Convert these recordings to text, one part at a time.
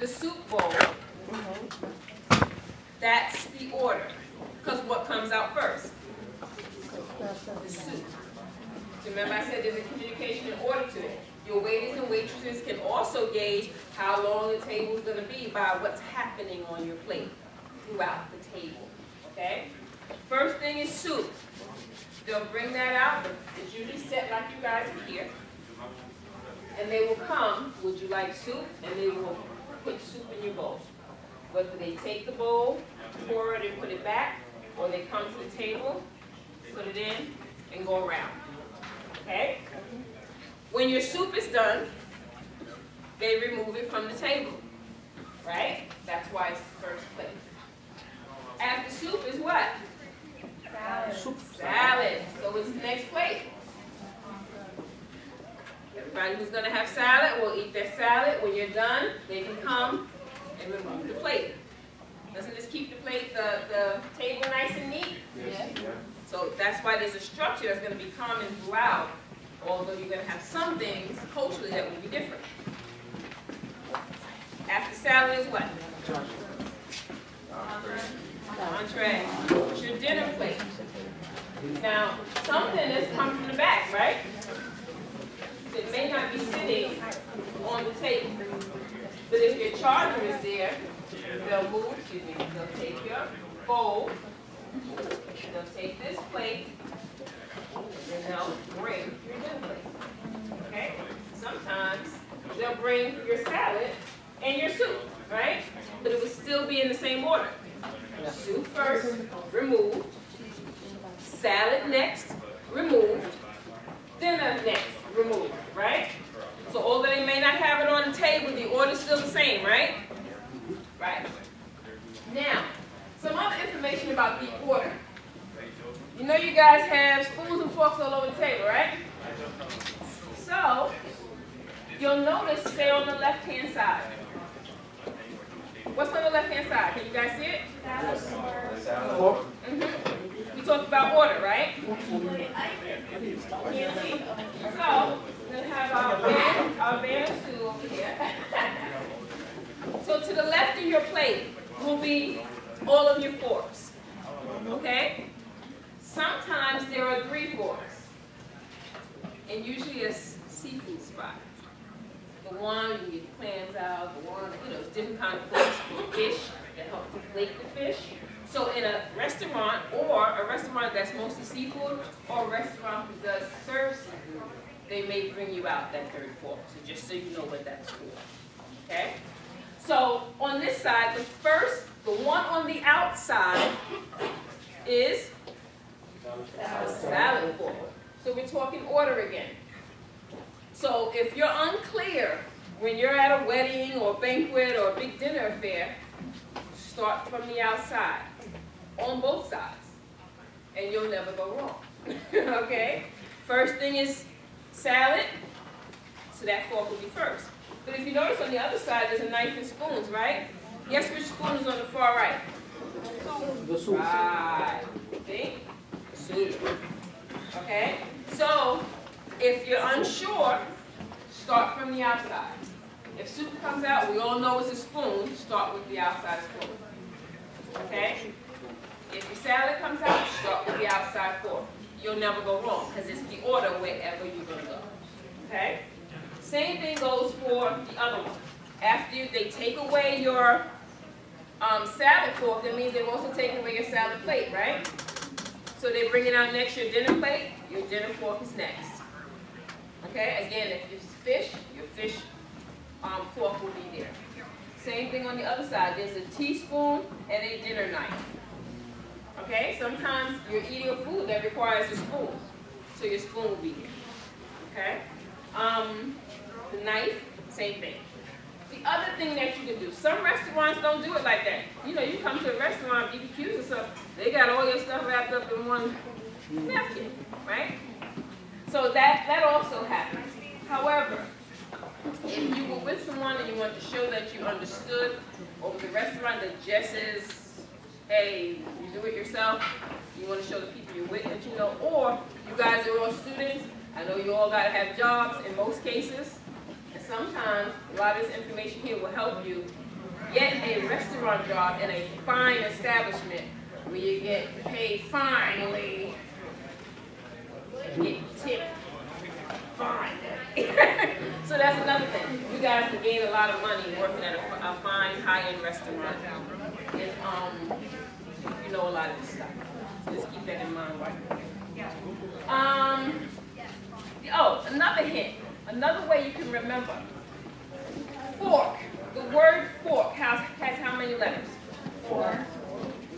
the soup bowl, that's the order. Because what comes out first? The soup. So remember I said there's a communication and order to it. Your waiters and waitresses can also gauge how long the table is going to be by what's happening on your plate throughout the table. Okay? First thing is soup. They'll bring that out. It's usually set like you guys are here. And they will come, would you like soup? And they will put soup in your bowl. Whether they take the bowl, pour it and put it back, or they come to the table, put it in, and go around. Okay? When your soup is done, they remove it from the table. Right? That's why it's the first plate. After soup is what? Salad. Salad. So it's the next plate. Everybody who's going to have salad will eat their salad. When you're done, they can come and remove the plate. Doesn't this keep the plate, the table nice and neat? Yes. So that's why there's a structure that's going to be common throughout, although you're going to have some things culturally that will be different. After salad is what? Entree. It's your dinner plate. Now, some dinners come from the back, right? So it may not be sitting on the table. But if your charger is there, they'll move, they'll take your bowl, they'll take this plate, and they'll bring your dinner plate. Okay? Sometimes they'll bring your salad and your soup, right? But it will still be in the same order. Soup first, removed. Salad next, removed. Dinner next, removed, right? So although they may not have it on the table, the order's still the same, right? Right. Now, some other information about the order. You know you guys have spoons and forks all over the table, right? So, you'll notice they're on the left-hand side. What's on the left-hand side? Can you guys see it? Salad. We talked about order, right? So, we'll have our band of stew over here. So to the left of your plate will be all of your forks. Okay? Sometimes there are 3 forks. And usually a seafood spot. The one, you get the clams out, the one, it's different kind of forks for fish that help deflate the fish. So in a restaurant, or a restaurant that's mostly seafood, or a restaurant who does serve seafood, they may bring you out that 3rd fork. So just so you know what that's for. Okay? So on this side, the one on the outside is a salad fork. So we're talking order again. So if you're unclear when you're at a wedding or a banquet or a big dinner affair, start from the outside on both sides and you'll never go wrong. Okay? First thing is salad, so that fork will be first. But if you notice on the other side, there's a knife and spoons, right? Guess which spoon is on the far right? The soup. Right. See? The soup. Okay? So, if you're unsure, start from the outside. If soup comes out, we all know it's a spoon, start with the outside spoon. Okay? If your salad comes out, start with the outside fork. You'll never go wrong, because it's the order wherever you're going to go. Okay? Same thing goes for the other one. After they take away your salad fork, that means they've also taken away your salad plate, right? So they bring it out next to your dinner plate, your dinner fork is next. Okay, again, if it's fish, your fish fork will be there. Same thing on the other side, there's a teaspoon and a dinner knife. Okay, sometimes you're eating a food that requires a spoon, so your spoon will be here. Okay? The knife, same thing. The other thing that you can do, some restaurants don't do it like that. You know, you come to a restaurant, BBQs or something, they got all your stuff wrapped up in one napkin, right? So that also happens. However, if you were with someone and you want to show that you understood, or with a restaurant that just is, hey, you do it yourself, you want to show the people you're with that you know, or you guys are all students, I know you all got to have jobs in most cases, and sometimes a lot of this information here will help you getting a restaurant job in a fine establishment where you get paid finely, get tipped fine. So that's another thing. You guys can gain a lot of money working at a fine, high-end restaurant. And you know a lot of this stuff. So just keep that in mind. Oh, another hint. Another way you can remember. Fork. The word fork has how many letters? 4.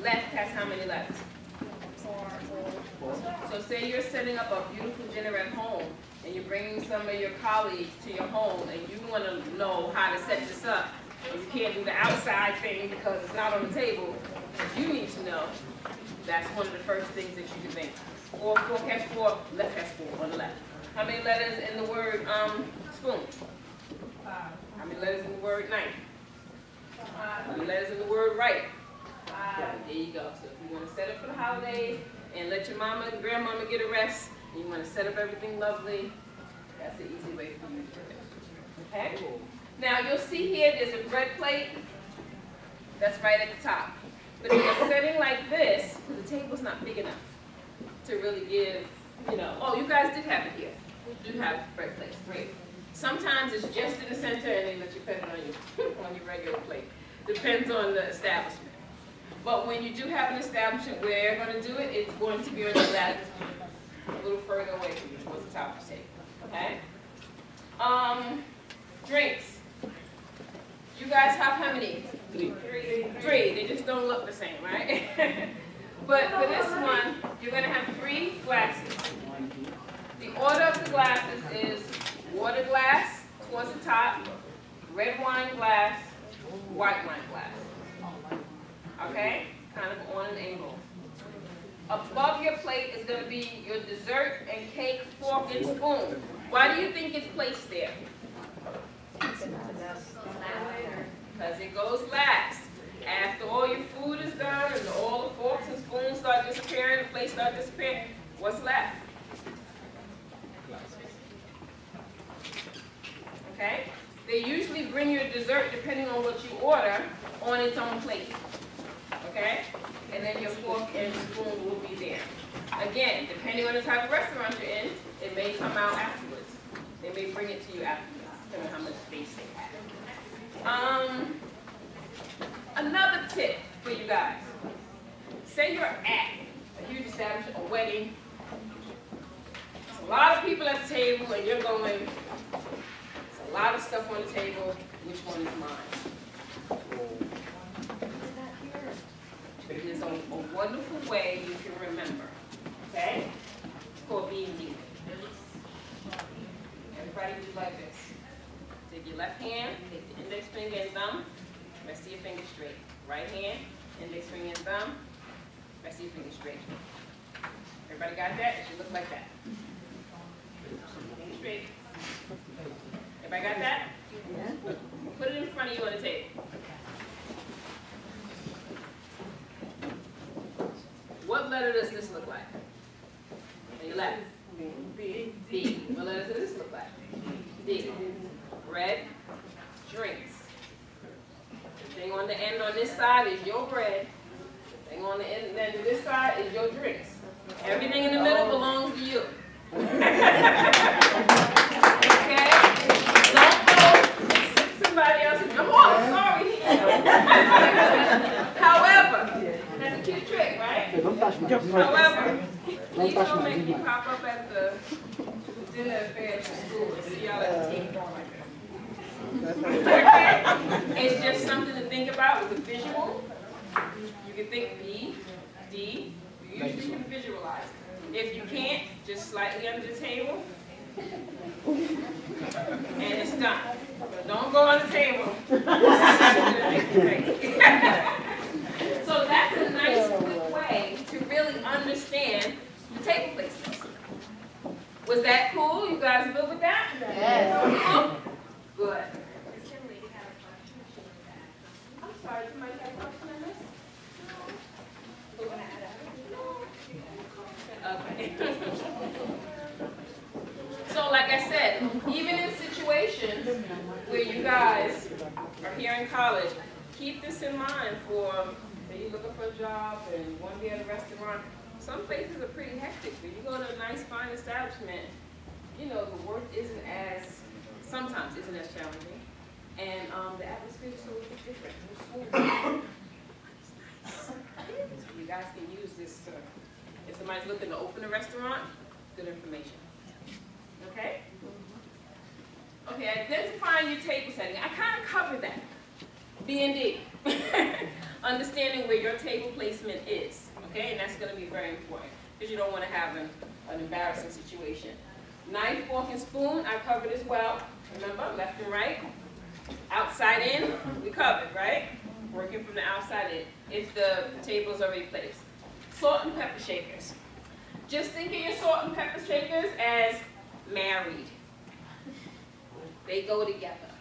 Left has how many letters? 4. So say you're setting up a beautiful dinner at home, and you're bringing some of your colleagues to your home, and you want to know how to set this up, and you can't do the outside thing because it's not on the table. You need to know. That's one of the first things that you can think. Fork has 4, left has 4 on the left. How many letters in the word spoon? 5. How many letters in the word knife? 5. How many letters in the word right? 5. There you go. So if you want to set up for the holidays and let your mama and grandmama get a rest, and you want to set up everything lovely, that's the easy way for you to do it. Okay? Now you'll see here there's a bread plate that's right at the top. But if you're setting like this, the table's not big enough to really give, you know, oh, you guys did have it here. You do have bread plates, great. Sometimes it's just in the center and they let you put it on your regular plate. Depends on the establishment. But when you do have an establishment where you're going to do it, it's going to be on the left, a little further away from you towards the top of the table. Okay? Drinks. You guys have how many? 3. They just don't look the same, right? But for this one, you're going to have 3 glasses. The order of the glasses is water glass towards the top, red wine glass, white wine glass. Okay? Kind of on an angle. Above your plate is going to be your dessert and cake, fork, and spoon. Why do you think it's placed there? Because it goes last. After all your food is done and all the forks and spoons start disappearing, the plates start disappearing, what's left? Okay? They usually bring your dessert, depending on what you order, on its own plate. Okay? And then your fork and spoon will be there. Again, depending on the type of restaurant you're in, it may come out afterwards. They may bring it to you afterwards, depending on how much space they have. Another tip for you guys. Say you're at a huge establishment, a wedding. There's a lot of people at the table and you're going, there's a lot of stuff on the table, which one is mine? There's a wonderful way you can remember, okay? It's called being neat. Everybody do like this. Take your left hand, take the index finger and thumb, rest of your finger straight. Right hand, index finger and thumb, rest of your finger straight. Everybody got that? It should look like that. Finger straight. Everybody got that? Yeah. Put it in front of you on the table. What letter does this look like? On your left. B. B. What letter does this look like? D. Bread. Drinks. The thing on the end on this side is your bread. The thing on the end of this side is your drinks. Everything in the middle belongs to you. Okay? Don't go somebody else. Oh, sorry. However, that's a cute trick, right? However, please don't make me pop up at the dinner affair at school and see y'all at the table like that. Okay? It's just something to think about with a visual. You can think B, D. You usually can visualize it. If you can't, just slightly under the table. And it's done. But don't go on the table. So that's a nice, quick way to really understand the table placements. Was that cool? You guys good with that? Yes. Good. I'm sorry, somebody have a question on this? Okay. So like I said, even in situations where you guys are here in college, keep this in mind for, say you're looking for a job and want to be at a restaurant. Some places are pretty hectic, but you go to a nice, fine establishment, you know, the work sometimes isn't as challenging. And the atmosphere is a little bit different. So you guys can use this, if somebody's looking to open a restaurant, good information. Okay? Okay, identifying your table setting. I kind of covered that. B&D. Understanding where your table placement is. Okay, and that's going to be very important because you don't want to have an embarrassing situation. Knife, fork, and spoon, I covered as well. Remember, left and right. Outside in, we covered, right? Working from the outside in, if the table is already placed. Salt and pepper shakers. Just think of your salt and pepper shakers as married. They go together,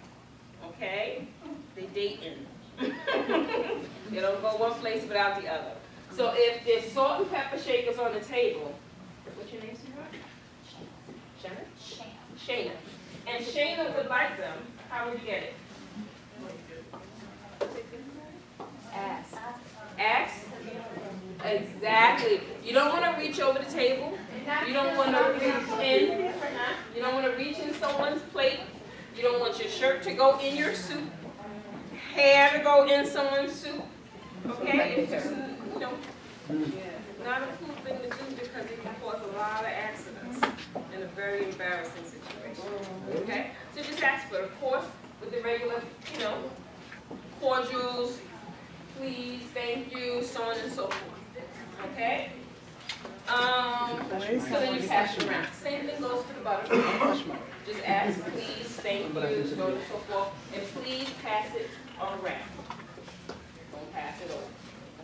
okay? They date in. They don't go one place without the other. So if there's salt and pepper shakers on the table, what's your name, sweetheart? Shayna. And Shayna would like them. How would you get it? Ask. Ask. Exactly. You don't want to reach over the table. You don't want to reach in. You don't want to reach in someone's plate. You don't want your shirt to go in your soup. Hair to go in someone's soup. Okay? It's just, you know, not a cool thing to do because it can cause a lot of accidents in a very embarrassing situation. Okay? So just ask for it. Of course, with the regular, you know, cordials, please, thank you, so on and so forth. Okay? So then you pass it around. Same thing goes for the butter. Just ask, please, thank you, so on and so forth. And please pass it around. Don't pass it over.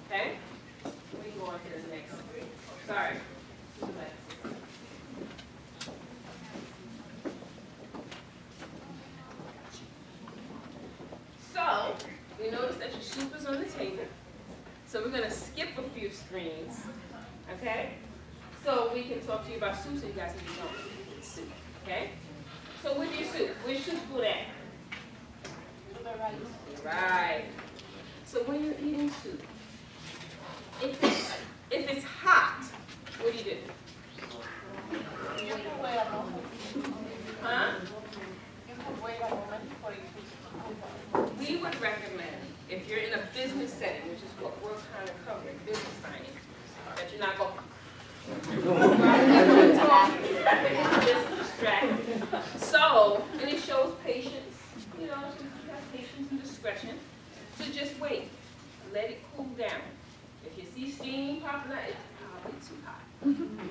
Okay? We can go on to the next. Sorry. So, you notice that your soup is on the table. So we're going to skip a few screens. Okay? So we can talk to you about soup so you guys can be known with soup. Okay? So with your soup, which soup food at? Right. So when you're eating soup, if it's hot, what do you do? Huh? We would recommend, if you're in a business setting, which is what we're kind of covering, business dining, that you're not going just distracted. So, and it shows patience, you know, you have patience and discretion. So just wait, let it cool down. If you see steam popping out, it's probably too hot.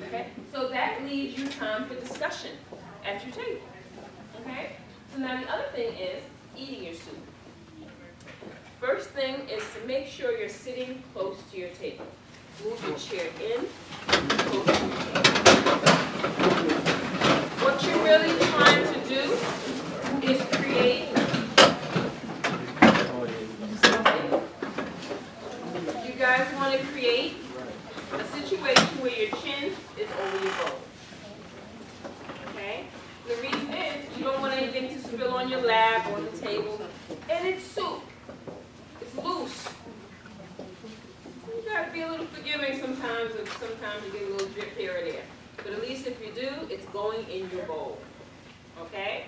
Okay? So that leaves you time for discussion at your table. Okay? So now the other thing is eating your soup. First thing is to make sure you're sitting close to your table. Move your chair in, close to your table. What you're really trying to do is create something. You guys want to create a situation where your chin is over your bowl. Okay? The reason is you don't want anything to spill on your lap or on the table. And it's soup. It's loose. You gotta be a little forgiving sometimes, and sometimes you get a little drip here or there. But at least if you do, it's going in your bowl. Okay?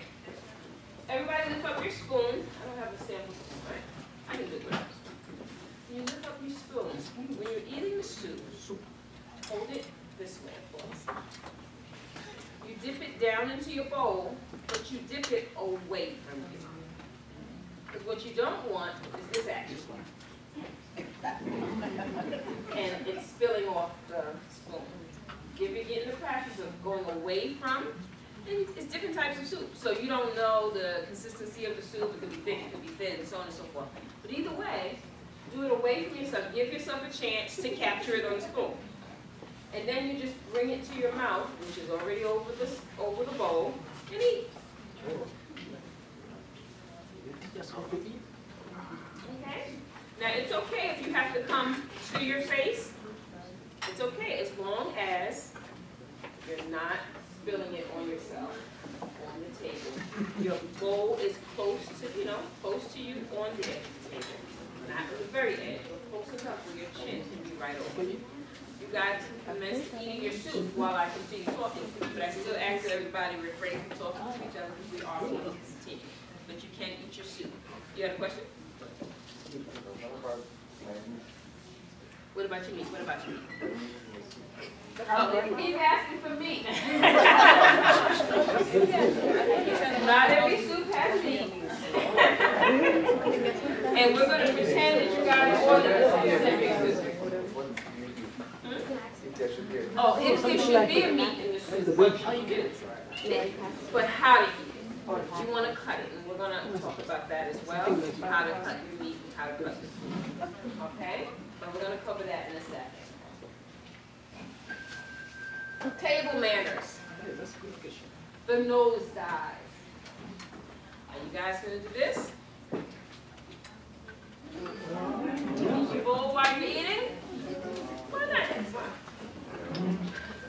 Everybody lift up your spoon. I don't have a sample spoon, right? I can do it with a spoon. You lift up your spoon. When you're eating the soup, hold it this way, of course. You dip it down into your bowl, but you dip it away from you. Because what you don't want is this action. And it's spilling off the spoon. If you're getting the practice of going away from, and it's different types of soup. So you don't know the consistency of the soup. It could be thick, it could be thin, and so on and so forth. But either way, do it away from yourself. Give yourself a chance to capture it on the spoon. And then you just bring it to your mouth, which is already over the bowl, and eat. Okay? Now it's okay if you have to come to your face. It's okay as long as you're not spilling it on yourself on the table. Your bowl is close to, close to you on the edge of the table. very edge. You're close enough where your chin can be right over you. You guys commence eating your soup while I continue talking, but I still ask that everybody refrain from talking to each other because we are going to continue. But you can eat your soup. You had a question? What about your meat? What about your meat? Oh, he's asking for meat. Not every soup has meat. And we're going to pretend that you guys ordered a specific soup. Oh, it should be a meat in the soup. Oh, you do. But how to eat it? You want to cut it, and we're going to talk about that as well. How to cut your meat and how to cut it. Okay? But we're going to cover that in a second. Table manners. The nose dive. Are you guys going to do this? Use your bowl while you're eating? Why not?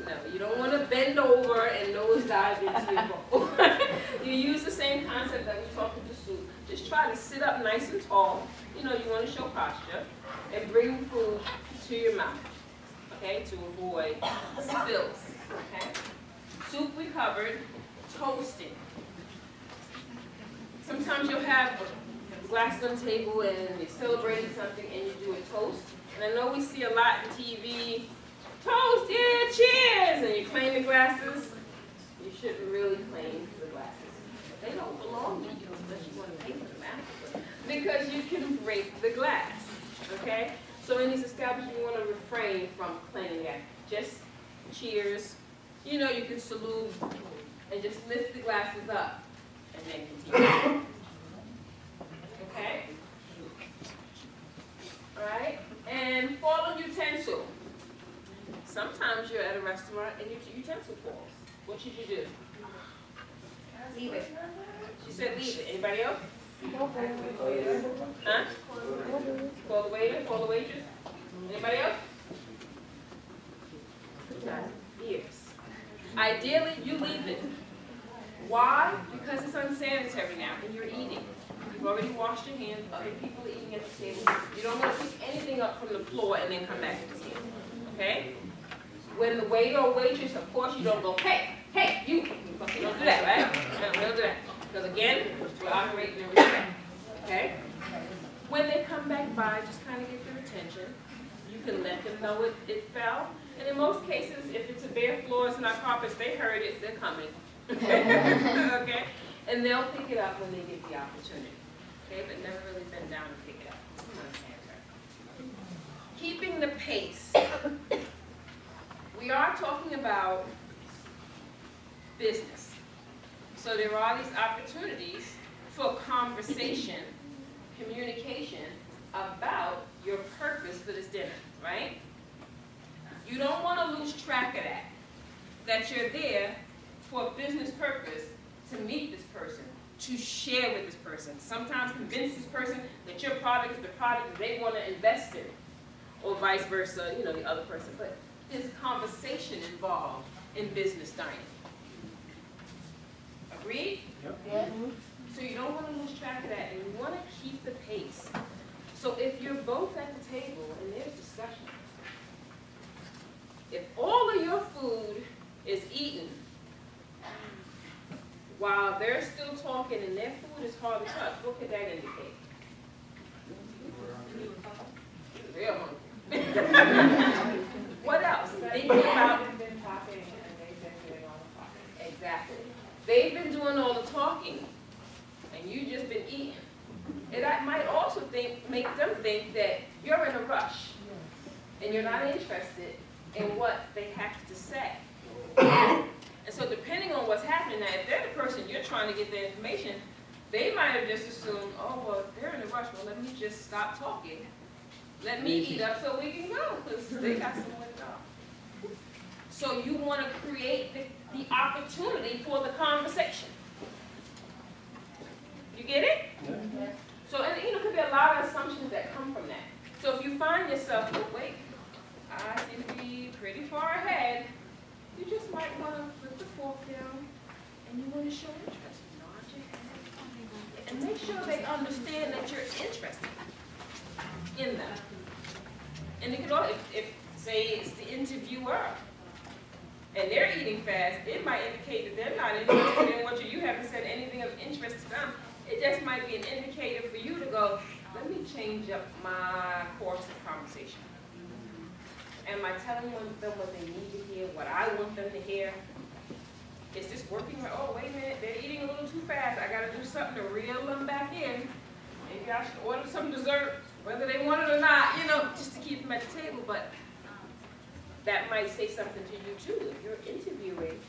No, you don't want to bend over and nose dive into your bowl. You use the same concept that we talked with the soup. Just try to sit up nice and tall. You know, you want to show posture. And bring food to your mouth, okay, to avoid spills, okay? Soup we covered. Toasting. Sometimes you'll have a glass on the table and you're celebrating something and you do a toast. And I know we see a lot in TV, toast, yeah, cheers, and you claim the glasses. You shouldn't really claim the glasses. They don't belong to you unless you want to pay for them afterwards, because you can break the glass, okay? So in these establishments, you want to refrain from claiming that. Just cheers. You know, you can salute and just lift the glasses up and then continue. Okay? All right? And fallen utensil. Sometimes you're at a restaurant and your utensil falls. What should you do? Leave it. She said leave it. Anybody else? Huh? Call the waiter? Call the waitress? Anybody else? Yes. Ideally, you leave it. Why? Because it's unsanitary now, and you're eating. You've already washed your hands. Other people are eating at the table. You don't want to pick anything up from the floor and then come back to the table. Okay? When the waiter or waitress, of course, you don't go, hey, you. You don't do that, right? No, we don't do that. Because again, we're operating in respect. Okay? When they come back by, just kind of get their attention. You can let them know it fell. And in most cases, if it's a bare floor, it's not carpets, they heard it, they're coming. Okay? And they'll pick it up when they get the opportunity. Okay? But never really bend down and pick it up. Keeping the pace. We are talking about business. So there are these opportunities for conversation, communication about your purpose for this dinner, right? You don't want to lose track of that you're there for a business purpose, to meet this person, to share with this person. Sometimes convince this person that your product is the product that they want to invest in, or vice versa, you know, the other person. But there's conversation involved in business dining. Agreed? Yep. Yeah. So you don't want to lose track of that, and you want to keep the pace. So if you're both at the table and there's discussion, if all of your food is eaten while they're still talking and their food is hard to touch, what could that indicate? Real hungry. What else? Thinking about exactly. They've been doing all the talking, and you've just been eating. And that might also make them think that you're in a rush, and you're not interested in what they have to say. And so depending on what's happening now, if they're the person you're trying to get the information, they might have just assumed, oh, well, if they're in a rush, well, let me just stop talking. Let me eat up so we can go, because they got somewhere to go. So you want to create the opportunity for the conversation. You get it? Yeah. So, and you know, there could be a lot of assumptions that come from that. So if you find yourself, oh, wait, I seem to be pretty far ahead, you just might want to put the fork down and you want to show interest. Nod your head and make sure they understand that you're interested. in them. And it could all, if say it's the interviewer, and they're eating fast, it might indicate that they're not interested in what you haven't said anything of interest to them. It just might be an indicator for you to go, let me change up my course of conversation. Am I telling them what they need to hear, what I want them to hear? Is this working? Oh, wait a minute, they're eating a little too fast. I got to do something to reel them back in. Maybe I should order some dessert, whether they want it or not, you know, just to keep them at the table. But that might say something to you too. If you're interviewing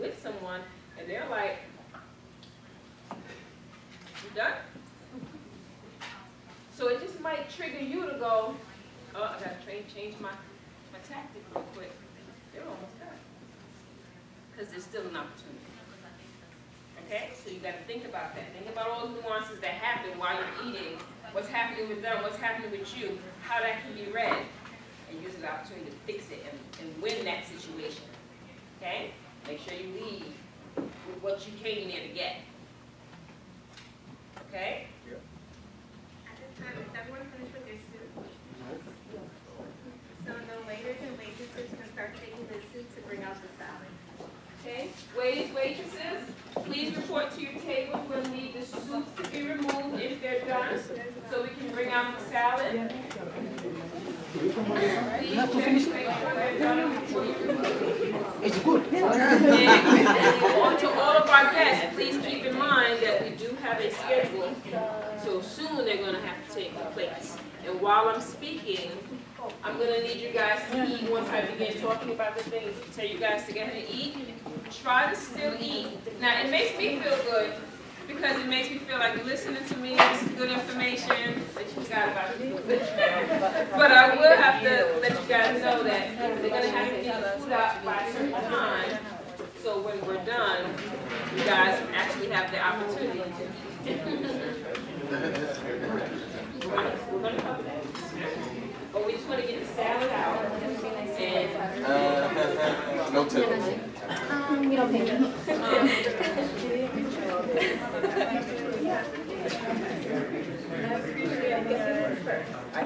with someone and they're like, you done? So it just might trigger you to go, oh, I got to change my tactic real quick. They're almost done. Because there's still an opportunity. Okay? So you got to think about that. Think about all the nuances that happen while you're eating, what's happening with them, what's happening with you, how that can be read, and use the opportunity to fix it and win that situation. Okay? Make sure you leave with what you came there to get. Okay? Yeah. At this time, is everyone finished with their soup? So the waiters and waitresses can start taking the soup to bring out the salad. Okay? Waiters, waitresses, please report to your tables. We'll need the soups to be removed if they're done, so we can bring out the salad. Please check to make sure they're done before you remove it. It's good. And to all of our guests, please keep in mind that we do have a schedule, so soon they're going to have to take their plates. And while I'm speaking, I'm going to need you guys to eat. Once I begin talking about the things, tell you guys to go ahead and eat. Try to still eat. Now, it makes me feel good because it makes me feel like you're listening to me. This is good information that you forgot about the food. But I will have to let you guys know that they're going to have to get the food out by a certain time. So when we're done, you guys actually have the opportunity to eat. We're going to cover that. But we just want to get the salad out. And no tip. You don't pay them.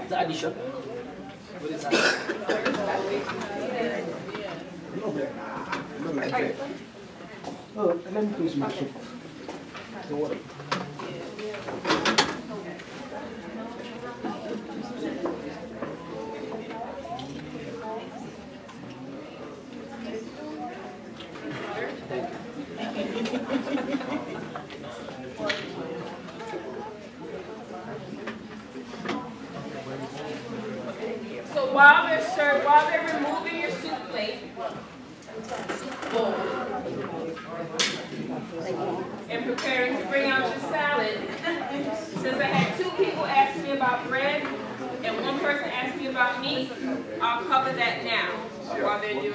The addition. What is that? Oh, let me finish my soup. The water. so while they're removing your soup plate, bowl, and preparing to bring out your salad, since I had 2 people ask me about bread and 1 person asked me about meat, I'll cover that now while they're doing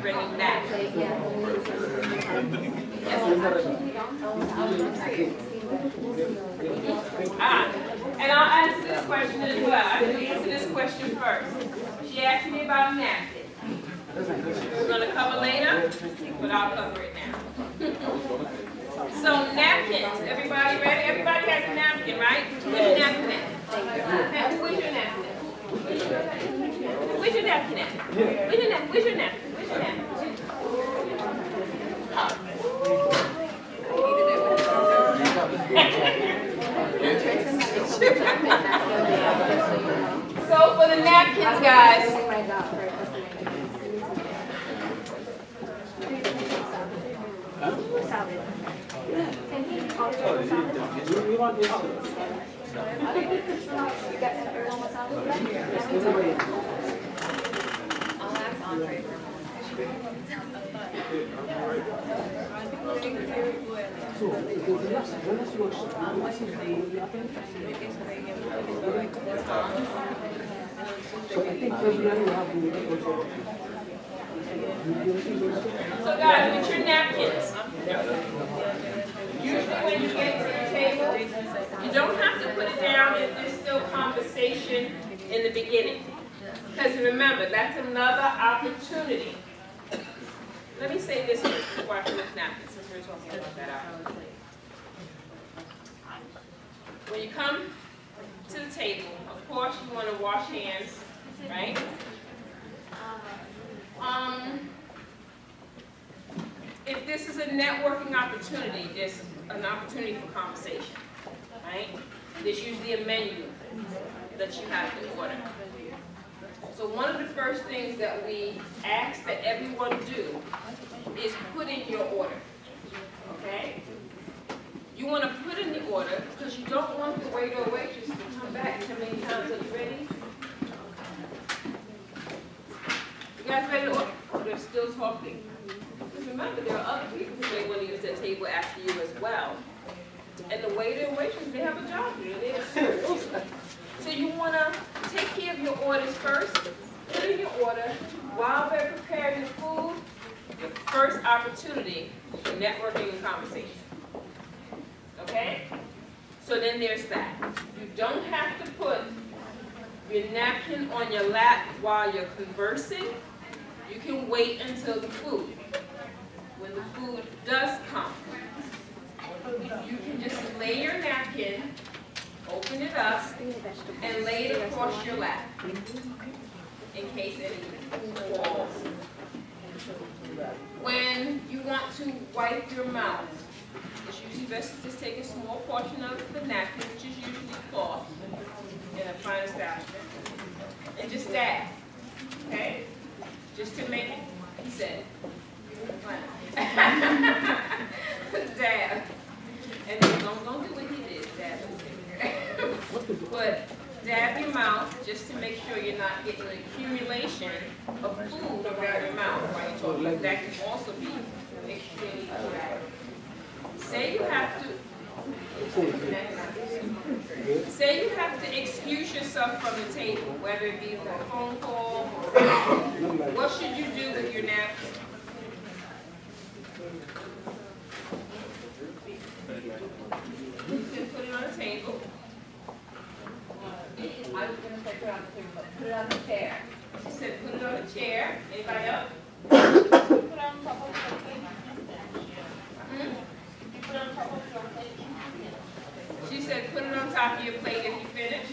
bringing that. And I'll answer this question as well. I can answer this question first. She asked me about napkins. We're going to cover later, but I'll cover it now. So napkins, everybody ready? Everybody has a napkin, right? Where's your napkin at? Now, where's your napkin at? Where's your napkin at? Where's your napkin? Where's your napkin? Where's your napkin? So for the napkins, guys. So guys, with your napkins, usually when you get to the table, you don't have to put it down if there's still conversation in the beginning. Because remember, that's another opportunity. Let me say this before I finish napkins, since we're talking about that opportunity. When you come table, of course you want to wash hands, right? If this is a networking opportunity, there's an opportunity for conversation, right? There's usually a menu that you have to order. So one of the first things that we ask that everyone do is put in your order, okay? You want to put in the order because you don't want the waiter or waitress to come back 10 many times. Are you ready? You guys ready to order? Oh, they're still talking. Because remember, there are other people who may want to use their table after you as well. And the waiter and waitress, they have a job to do. They're serious. So you want to take care of your orders first, put in your order. While they're preparing the food, your first opportunity for networking and conversation. Okay? So then there's that. You don't have to put your napkin on your lap while you're conversing. You can wait until the food. When the food does come, you can just lay your napkin, open it up, and lay it across your lap in case any falls. When you want to wipe your mouth, it's usually best to just take a small portion of the napkin, which is usually cloth, in a fine establishment, and just dab, okay? Just to make it, he said, dab. And then don't do what he did, dab. But dab your mouth just to make sure you're not getting an accumulation of food around your mouth while you're talking. That can also be extremely dramatic. Say you have to excuse yourself from the table, whether it be for a phone call or what should you do with your napkin? You can put it on the table. I was going to say put it on the table, but put it on the chair. She said put it on the chair. Anybody else? Put it on top of your plate. Put it on top of your plate. She said put it on top of your plate if you finish.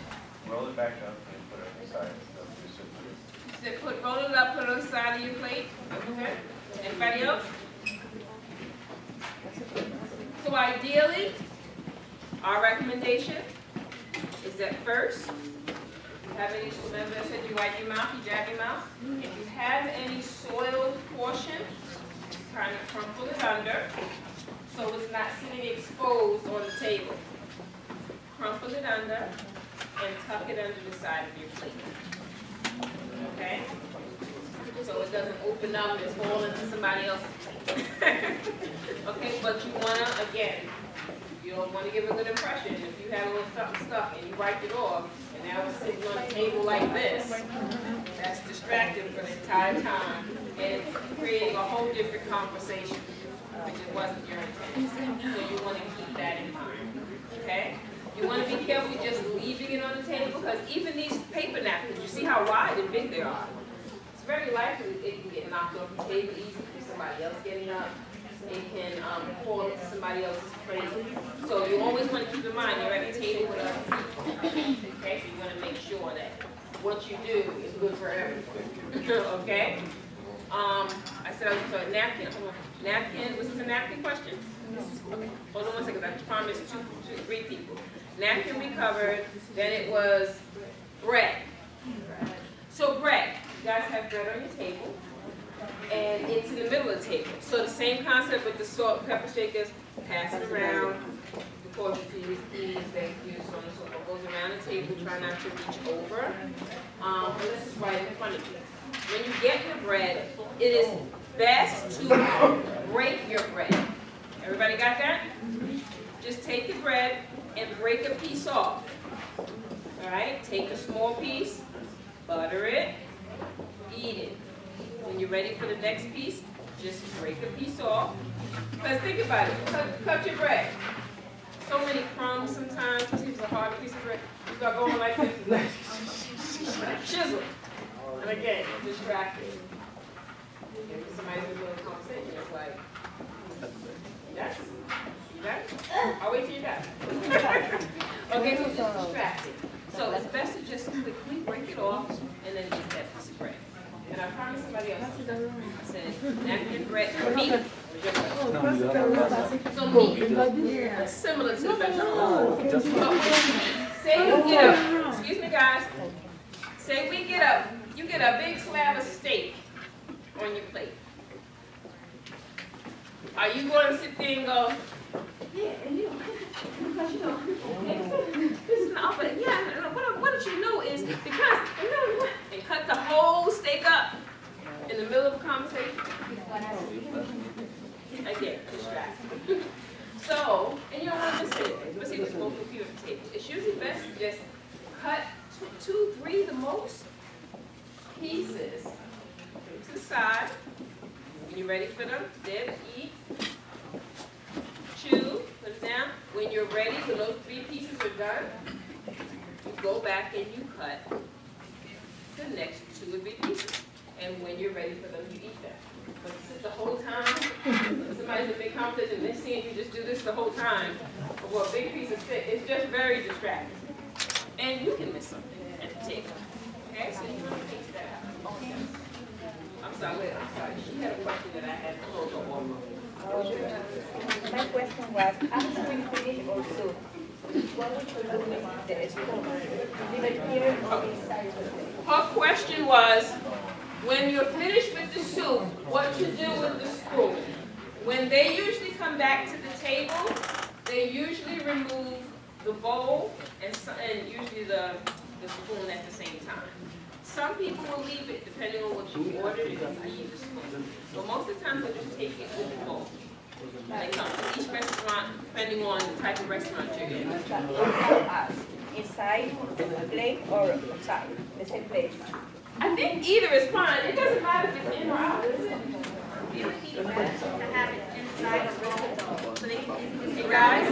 Roll it back up and put it on the side. She said roll it up, put it on the side of your plate. Okay. Anybody else? So ideally, our recommendation is that first, if you have any, remember I said you wipe your mouth, you jab your mouth. If you have any soiled portion, kind of crumple it under so it's not sitting exposed on the table. Crumple it under and tuck it under the side of your plate. Okay? So it doesn't open up and fall into somebody else's plate. Okay, but you want to, again, you don't want to give a good impression. If you had a little something stuck and you wiped it off, and now it's sitting on a table like this, that's distracting for the entire time, and it's creating a whole different conversation, which it wasn't your intent. So you want to keep that in mind, okay? You want to be careful just leaving it on the table, because even these paper napkins, you see how wide and big they are. It's very likely it can get knocked off the table easy for somebody else getting up. It can fall into somebody else's plate. So you always want to keep in mind you're at a table with other people. Okay, so you want to make sure that what you do is good for everyone. Okay? I said I was sorry, napkin. Napkin, was this a napkin question? Okay, hold on one second. I promised three people. Napkin we covered, then it was bread. So bread, you guys have bread on your table. And it's in the middle of the table. So the same concept with the salt and pepper shakers, pass it around, the portion to use these, thank you, so on and so forth. Goes around the table, try not to reach over. And this is right in front of you. When you get your bread, it is best to break your bread. Everybody got that? Just take the bread and break a piece off. All right, take a small piece, butter it, eat it. When you're ready for the next piece, just break a piece off. Because think about it, cut your bread. So many crumbs sometimes, see it's a hard piece of bread. You start going like this, chisel. And again, distracted. Maybe somebody's doing a conversation, it's like, yes, you got it? I'll wait till you got it. Okay, so just distracted. So So it's best to just quickly break it off and then use that piece of bread. And I promised somebody else. I said, napkin bread for meat. So meat is similar to the vegetables. Say we get up, excuse me guys. Say we get up, you get a big slab of steak on your plate. Are you going to sit there and go, yeah, and you know, because you know, this is not, but yeah, what you know is because, and cut the whole steak up in the middle of a conversation? Again, distracted. So, and you don't want to miss anything, especially with multiple people at the table. It's usually best to just cut two, three, the most pieces to the side. When you're ready for them, then eat. Chew, put it down. When you're ready, when those 3 pieces are done, you go back and you cut the next 2 or 3 pieces. And when you're ready for them, you eat them. But to sit the whole time, somebody's in a big competition, they're seeing you just do this the whole time for a big piece of steak. It's just very distracting. And you can miss something at the table. Okay, so you want to taste that. I'm sorry, she had a question that I had to hold on. My question was, after we finish our soup, what would you do with the spoon? Leave it here or inside? Her question was, when you're finished with the soup, what to do with the spoon? When they usually come back to the table, they usually remove the bowl and usually the spoon at the same time. Some people will leave it depending on what you ordered and how you use the spoon. But most of the time, they'll just take it with the bowl. They come to each restaurant depending on the type of restaurant you're in. Inside the plate or outside? The same place? I think either is fine. It doesn't matter if it's in or out. It would be best to have it inside of the so they can easily Hey guys,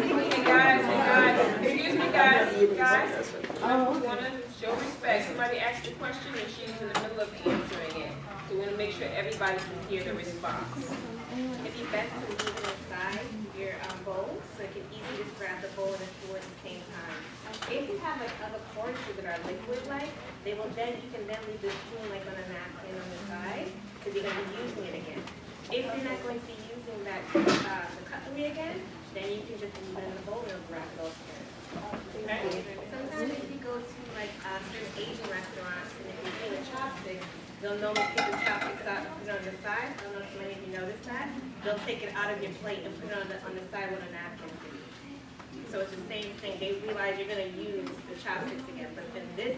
excuse me guys. I want to show respect. Somebody asked a question and she was in the middle of answering it. So we want to make sure everybody can hear the response. It'd be best to leave it inside your bowl so you can easily just grab the bowl and the spoon at the same time. If you have like other portions that are liquid-like, you can then leave the spoon like on a napkin on the side because you're going to be using it again. If you're not going to be using that the cutlery again, then you can just leave it in the bowl and grab it off there. Okay. Sometimes if you go to like certain Asian restaurants and if you're using a chopstick, they'll normally take the chopsticks out and put it on the side. I don't know if many of you noticed that. They'll take it out of your plate and put it on the side with a napkin. So it's the same thing. They realize you're going to use the chopsticks again, but in this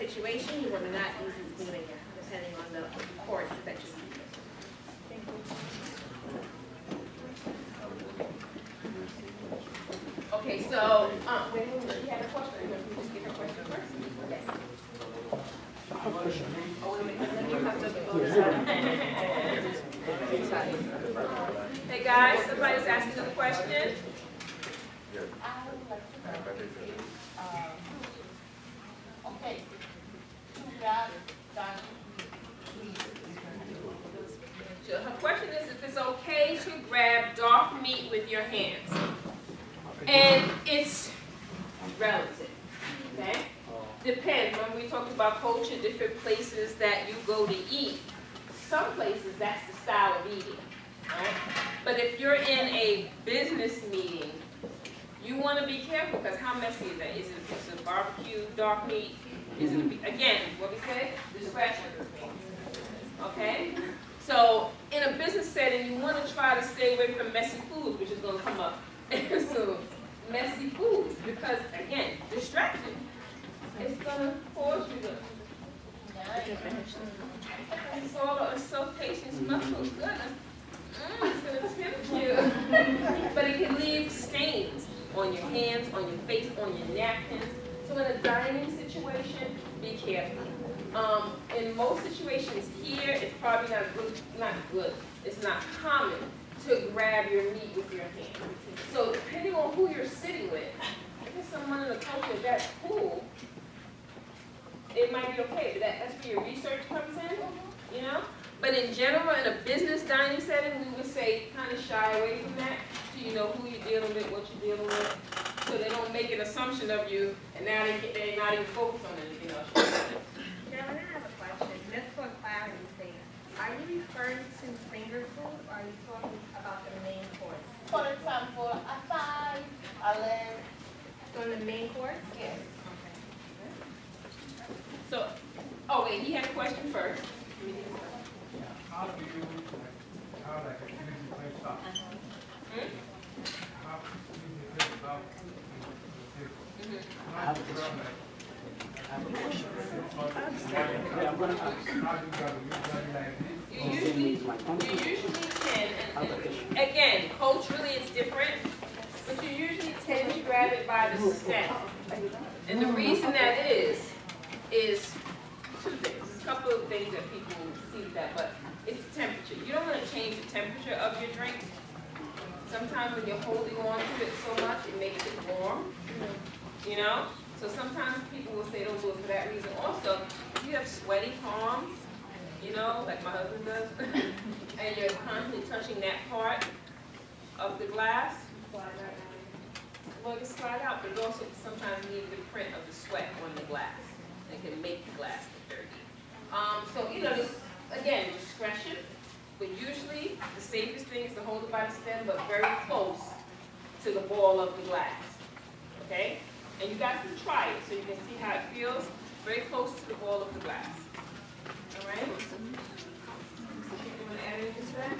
situation, you will not use the spoon again, depending on the course that you use. Thank you. Okay, so, wait a minute, you had a question. You want to just get her question first? Yes. Oh, wait a minute, let me have to go to side. Hey guys, somebody's asking a question. Okay. So her question is if it's okay to grab dark meat with your hands. And it's relative, okay? Depends. When we talked about culture, different places that you go to eat, some places that's the style of eating, right? But if you're in a business meeting, you want to be careful because how messy is that? Is it a piece of barbecue, dark meat? Is it again, what we said? Discretion. Okay? So in a business setting, you want to try to stay away from messy foods, which is going to come up. So messy foods, because again, distraction. It's going to cause you to. It's so tasty, it smells so good. It's going to tempt you. But it can leave stains on your hands, on your face, on your napkins. So in a dining situation, be careful. In most situations here, it's probably not good. It's not common to grab your meat with your hand. So depending on who you're sitting with, if it's someone in the culture that's cool, it might be okay. But that's where your research comes in, you know? But in general, in a business dining setting, we would say kind of shy away from that so you know who you're dealing with, what you're dealing with. so they don't make an assumption of you, and now they're not even focused on anything else. Carolyn, I have a question, just for clarity's sake. Are you referring to finger food, or are you talking about the main course? For example, a side, a leg. So the main course? Yes. So, oh wait, he had a question first. How do you, how like a easy place stop? How easy place stop on the table? I have a question. I have a question. Yeah, I'm gonna ask. How do you gotta use like this? You usually can, and again, culturally it's different, but you usually tend to grab it by the stem. And the reason that is two things. There's a couple of things that people see that, but it's the temperature. You don't want to change the temperature of your drink. Sometimes when you're holding on to it so much, it makes it warm, you know? So sometimes people will say don't do it for that reason. Also, if you have sweaty palms, you know, like my husband does, and you're constantly touching that part of the glass, well, it can slide out, but it also sometimes leave the print of the sweat on the glass. It can make the glass dirty. So, you know, this, again, discretion, but usually the safest thing is to hold it by the stem, but very close to the ball of the glass, okay? And you guys can try it so you can see how it feels, very close to the ball of the glass. All right? You want to add anything to that?